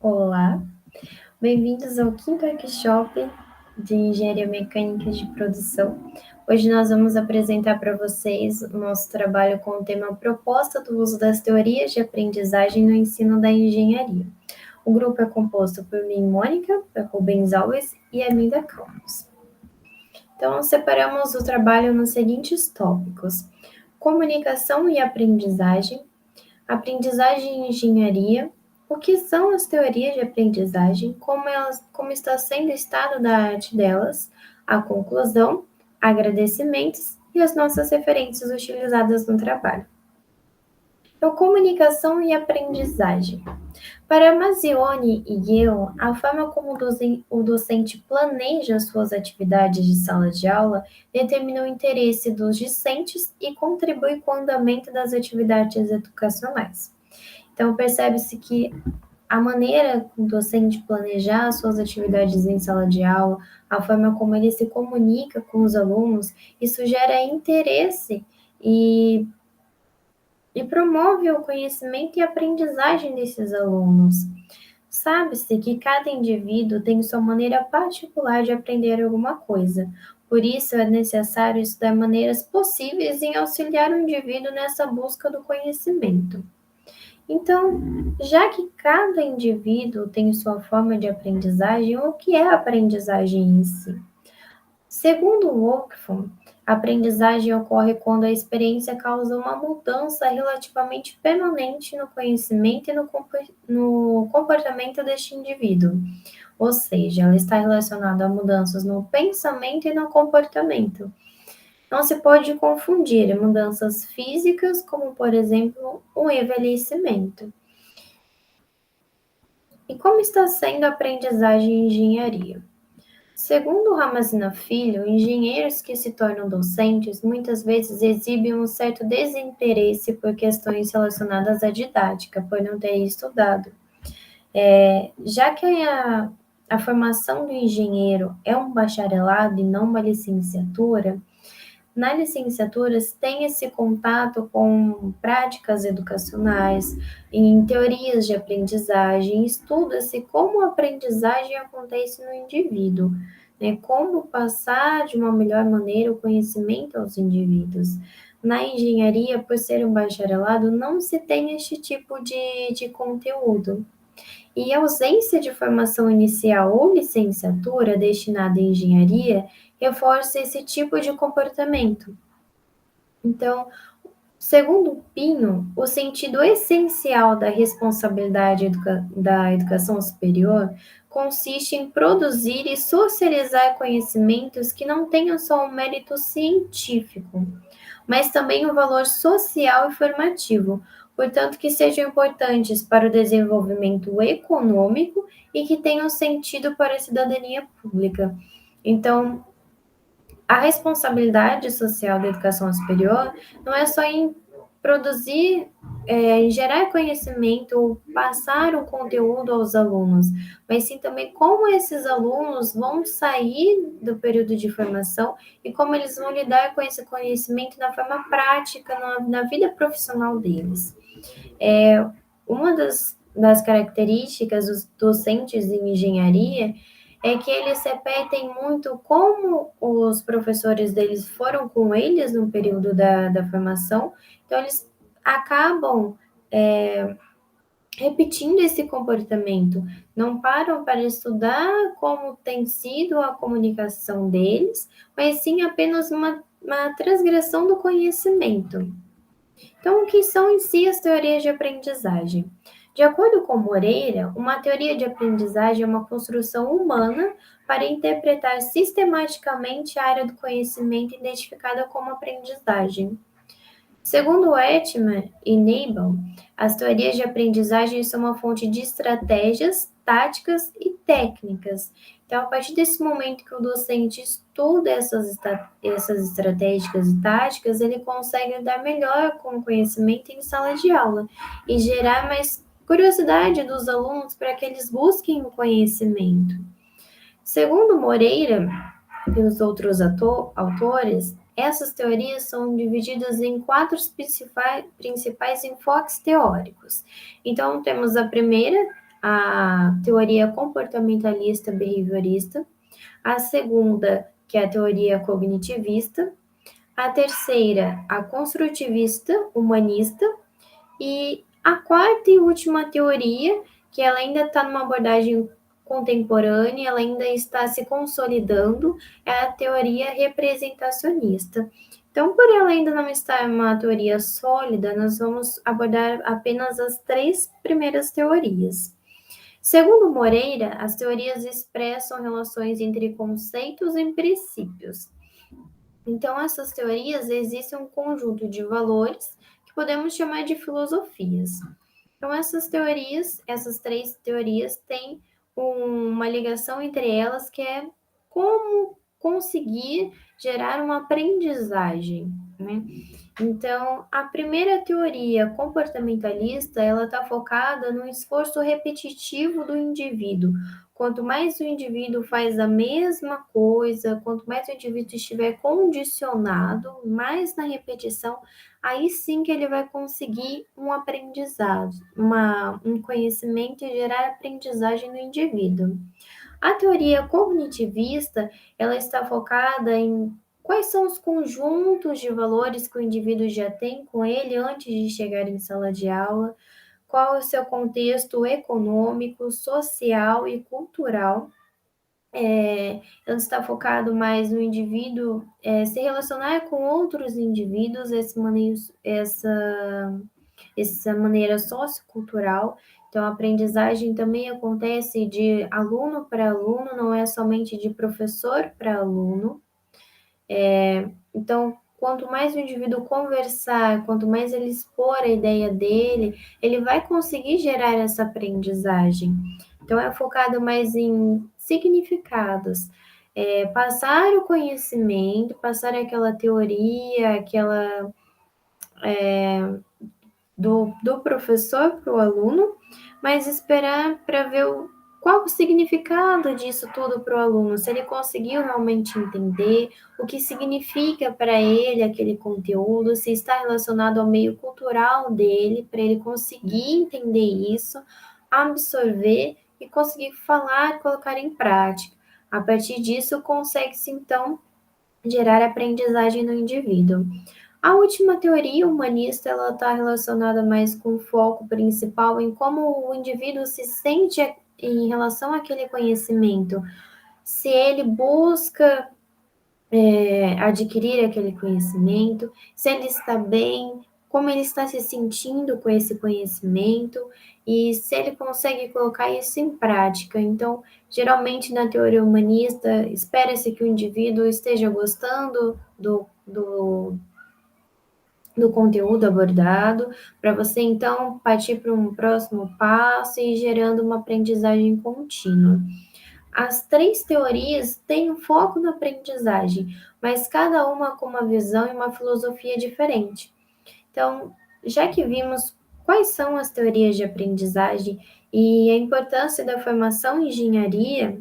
Olá, bem-vindos ao quinto workshop de Engenharia Mecânica de Produção. Hoje nós vamos apresentar para vocês o nosso trabalho com o tema Proposta do uso das teorias de aprendizagem no ensino da engenharia. O grupo é composto por mim, Mônica, Rubens Alves e Amanda Campos. Então, separamos o trabalho nos seguintes tópicos: comunicação e aprendizagem em engenharia, o que são as teorias de aprendizagem, como está sendo o estado da arte delas, a conclusão, agradecimentos e as nossas referências utilizadas no trabalho. Então, comunicação e aprendizagem. Para Mazione e eu, a forma como o docente planeja suas atividades de sala de aula determina o interesse dos discentes e contribui com o andamento das atividades educacionais. Então, percebe-se que a maneira do docente planejar suas atividades em sala de aula, a forma como ele se comunica com os alunos, isso gera interesse e promove o conhecimento e aprendizagem desses alunos. Sabe-se que cada indivíduo tem sua maneira particular de aprender alguma coisa. Por isso, é necessário estudar maneiras possíveis em auxiliar o indivíduo nessa busca do conhecimento. Então, já que cada indivíduo tem sua forma de aprendizagem, o que é a aprendizagem em si? Segundo Wolfram, a aprendizagem ocorre quando a experiência causa uma mudança relativamente permanente no conhecimento e no comportamento deste indivíduo. Ou seja, ela está relacionada a mudanças no pensamento e no comportamento. Não se pode confundir mudanças físicas, como, por exemplo, o envelhecimento. E como está sendo a aprendizagem em engenharia? Segundo Ramazina Filho, engenheiros que se tornam docentes muitas vezes exibem um certo desinteresse por questões relacionadas à didática, por não terem estudado. Já que a formação do engenheiro é um bacharelado e não uma licenciatura, na licenciatura se tem esse contato com práticas educacionais, em teorias de aprendizagem, estuda-se como a aprendizagem acontece no indivíduo, né? Como passar de uma melhor maneira o conhecimento aos indivíduos. Na engenharia, por ser um bacharelado, não se tem este tipo de conteúdo. E a ausência de formação inicial ou licenciatura destinada à engenharia reforça esse tipo de comportamento. Então, segundo Pinho, o sentido essencial da responsabilidade da educação superior consiste em produzir e socializar conhecimentos que não tenham só um mérito científico, mas também um valor social e formativo, portanto, que sejam importantes para o desenvolvimento econômico e que tenham sentido para a cidadania pública. Então, a responsabilidade social da educação superior não é só em produzir, em gerar conhecimento ou passar o conteúdo aos alunos, mas sim também como esses alunos vão sair do período de formação e como eles vão lidar com esse conhecimento na forma prática, na vida profissional deles. Uma das características dos docentes em engenharia é que eles repetem muito como os professores deles foram com eles no período da formação, então eles acabam repetindo esse comportamento, não param para estudar como tem sido a comunicação deles, mas sim apenas uma transgressão do conhecimento. Então, o que são em si as teorias de aprendizagem? De acordo com Moreira, uma teoria de aprendizagem é uma construção humana para interpretar sistematicamente a área do conhecimento identificada como aprendizagem. Segundo Etman e Neibel, as teorias de aprendizagem são uma fonte de estratégias, táticas e técnicas. Então, a partir desse momento que o docente estuda essas estratégicas e táticas, ele consegue lidar melhor com o conhecimento em sala de aula e gerar mais curiosidade dos alunos para que eles busquem o conhecimento. Segundo Moreira e os outros autores, essas teorias são divididas em 4 principais enfoques teóricos. Então, temos a primeira, a teoria comportamentalista behaviorista, a segunda, que é a teoria cognitivista, a terceira, a construtivista humanista, e a quarta e última teoria, que ela ainda está numa abordagem contemporânea, ela ainda está se consolidando, é a teoria representacionista. Então, por ela ainda não estar uma teoria sólida, nós vamos abordar apenas as três primeiras teorias. Segundo Moreira, as teorias expressam relações entre conceitos e princípios. Então, essas teorias existem um conjunto de valores que podemos chamar de filosofias. Então, essas três teorias têm uma ligação entre elas que é como conseguir gerar uma aprendizagem, né? Então, a primeira teoria comportamentalista, ela está focada no esforço repetitivo do indivíduo. Quanto mais o indivíduo faz a mesma coisa, quanto mais o indivíduo estiver condicionado, mais na repetição, aí sim que ele vai conseguir um aprendizado, um conhecimento e gerar aprendizagem no indivíduo. A teoria cognitivista, ela está focada em quais são os conjuntos de valores que o indivíduo já tem com ele antes de chegar em sala de aula, qual é o seu contexto econômico, social e cultural. Ela está focado mais no indivíduo se relacionar com outros indivíduos, essa maneira sociocultural. Então, a aprendizagem também acontece de aluno para aluno, não é somente de professor para aluno. Então, quanto mais o indivíduo conversar, quanto mais ele expor a ideia dele, ele vai conseguir gerar essa aprendizagem. Então, é focado mais em significados. Passar o conhecimento, passar aquela teoria, do professor para o aluno, mas esperar para ver qual o significado disso tudo para o aluno, se ele conseguiu realmente entender o que significa para ele aquele conteúdo, se está relacionado ao meio cultural dele, para ele conseguir entender isso, absorver e conseguir falar, colocar em prática. A partir disso, consegue-se então gerar aprendizagem no indivíduo. A última teoria humanista, ela está relacionada mais com o foco principal em como o indivíduo se sente em relação àquele conhecimento. Se ele busca adquirir aquele conhecimento, se ele está bem, como ele está se sentindo com esse conhecimento e se ele consegue colocar isso em prática. Então, geralmente na teoria humanista, espera-se que o indivíduo esteja gostando do conteúdo abordado, para você então partir para um próximo passo e ir gerando uma aprendizagem contínua. As três teorias têm um foco na aprendizagem, mas cada uma com uma visão e uma filosofia diferente. Então, já que vimos quais são as teorias de aprendizagem e a importância da formação em engenharia,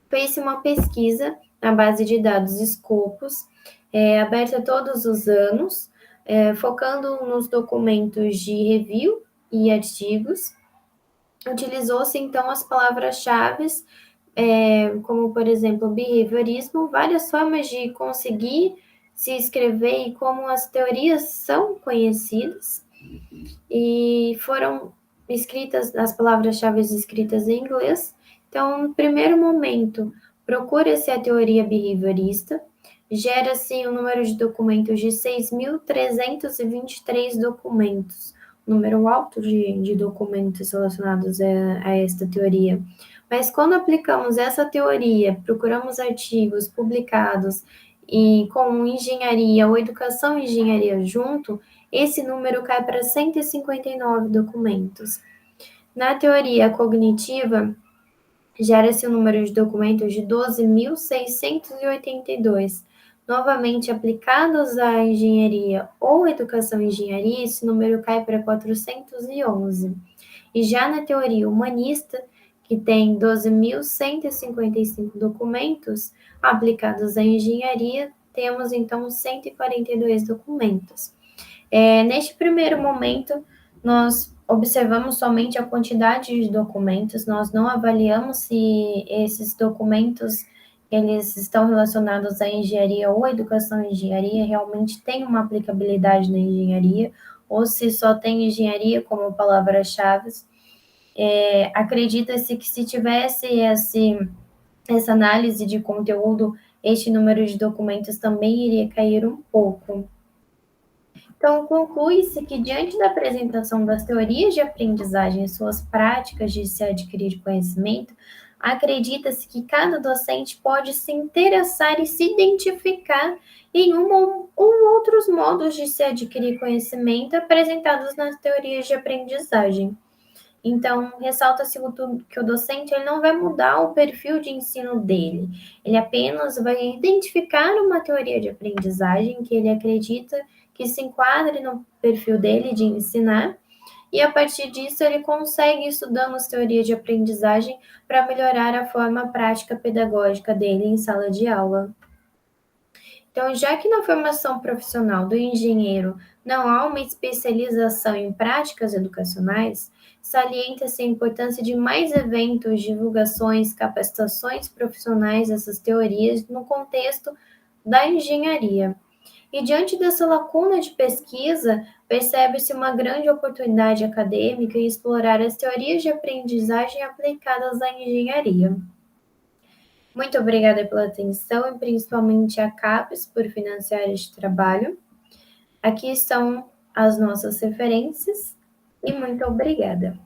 fez-se uma pesquisa na base de dados Scopus, aberta todos os anos, focando nos documentos de review e artigos. Utilizou-se, então, as palavras-chave, como, por exemplo, behaviorismo, várias formas de conseguir se escrever e como as teorias são conhecidas, e foram escritas, as palavras-chave escritas em inglês. Então, no primeiro momento, procura-se a teoria behaviorista, gera-se um número de documentos de 6.323 documentos, número alto de documentos relacionados a esta teoria. Mas quando aplicamos essa teoria, procuramos artigos publicados e com engenharia ou educação e engenharia junto, esse número cai para 159 documentos. Na teoria cognitiva, gera-se um número de documentos de 12.682. Novamente, aplicados à engenharia ou educação e engenharia, esse número cai para 411. E já na teoria humanista, que tem 12.155 documentos, aplicados à engenharia, temos então 142 documentos. Neste primeiro momento, nós observamos somente a quantidade de documentos, nós não avaliamos se esses documentos eles estão relacionados à engenharia ou à educação em engenharia, realmente tem uma aplicabilidade na engenharia, ou se só tem engenharia como palavra-chave. Acredita-se que se tivesse essa análise de conteúdo, este número de documentos também iria cair um pouco. Então, conclui-se que, diante da apresentação das teorias de aprendizagem e suas práticas de se adquirir conhecimento, acredita-se que cada docente pode se interessar e se identificar em um ou outros modos de se adquirir conhecimento apresentados nas teorias de aprendizagem. Então, ressalta-se que o docente ele não vai mudar o perfil de ensino dele, ele apenas vai identificar uma teoria de aprendizagem que ele acredita que se enquadre no perfil dele de ensinar, e a partir disso ele consegue estudando as teorias de aprendizagem para melhorar a forma prática pedagógica dele em sala de aula. Então, já que na formação profissional do engenheiro não há uma especialização em práticas educacionais, salienta-se a importância de mais eventos, divulgações, capacitações profissionais dessas teorias no contexto da engenharia. E diante dessa lacuna de pesquisa, percebe-se uma grande oportunidade acadêmica em explorar as teorias de aprendizagem aplicadas à engenharia. Muito obrigada pela atenção e principalmente a CAPES por financiar este trabalho. Aqui estão as nossas referências e muito obrigada.